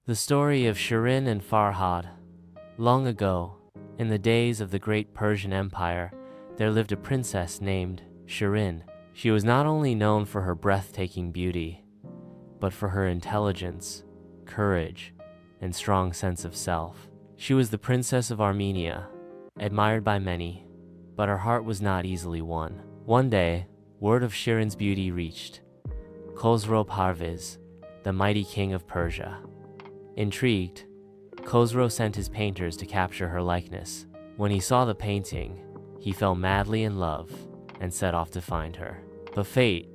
The story of Shirin and Farhad. Long ago, in the days of the great Persian Empire, there lived a princess named Shirin. She was not only known for her breathtaking beauty, but for her intelligence, courage, and strong sense of self. She was the princess of Armenia, admired by many, but her heart was not easily won. One day, word of Shirin's beauty reached Khosrow Parviz, the mighty king of Persia. Intrigued, Khosrow sent his painters to capture her likeness. When he saw the painting, he fell madly in love and set off to find her. But fate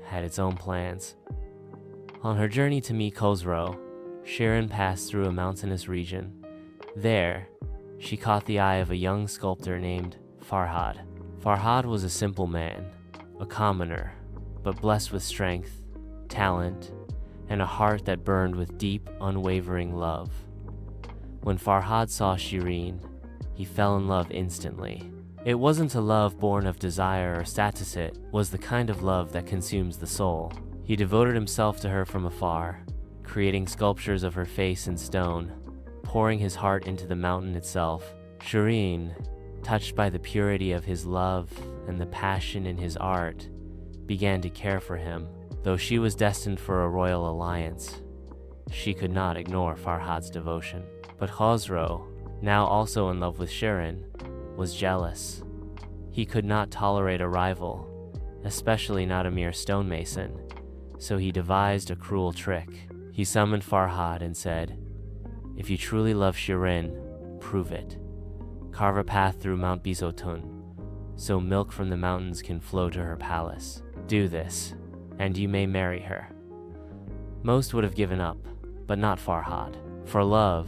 had its own plans. On her journey to meet Khosrow, Shirin passed through a mountainous region. There, she caught the eye of a young sculptor named Farhad. Farhad was a simple man, a commoner, but blessed with strength, talent, and a heart that burned with deep, unwavering love. When Farhad saw Shirin, he fell in love instantly. It wasn't a love born of desire or status, it was the kind of love that consumes the soul. He devoted himself to her from afar, creating sculptures of her face in stone, pouring his heart into the mountain itself. Shirin, touched by the purity of his love and the passion in his art, began to care for him. Though she was destined for a royal alliance, she could not ignore Farhad's devotion. But Khosrow, now also in love with Shirin, was jealous. He could not tolerate a rival, especially not a mere stonemason, so he devised a cruel trick. He summoned Farhad and said, "If you truly love Shirin, prove it. Carve a path through Mount Bisotun, so milk from the mountains can flow to her palace. Do this, and you may marry her." Most would have given up, but not Farhad. For love,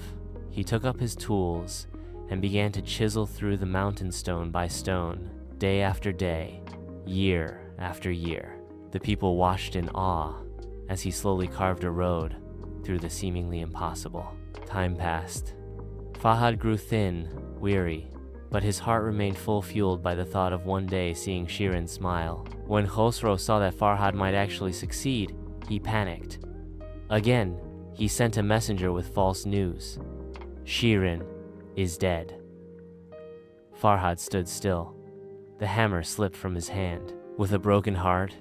he took up his tools and began to chisel through the mountain stone by stone, day after day, year after year. The people watched in awe as he slowly carved a road through the seemingly impossible. Time passed. Farhad grew thin, weary, but his heart remained fueled by the thought of one day seeing Shirin smile. When Khosrow saw that Farhad might actually succeed, he panicked. Again, he sent a messenger with false news. Shirin is dead. Farhad stood still. The hammer slipped from his hand. With a broken heart,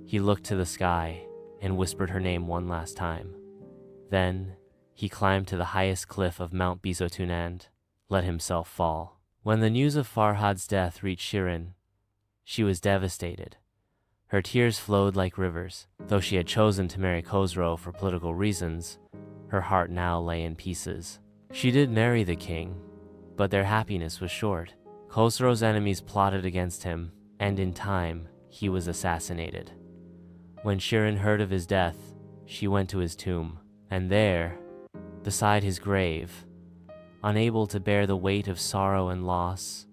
he looked to the sky and whispered her name one last time. Then, he climbed to the highest cliff of Mount Bisotun and let himself fall. When the news of Farhad's death reached Shirin, she was devastated. Her tears flowed like rivers. Though she had chosen to marry Khosrow for political reasons, her heart now lay in pieces. She did marry the king, but their happiness was short. Khosrow's enemies plotted against him, and in time, he was assassinated. When Shirin heard of his death, she went to his tomb, and there, beside his grave, unable to bear the weight of sorrow and loss,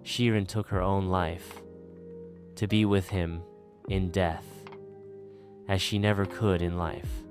Shirin took her own life, to be with him in death, as she never could in life.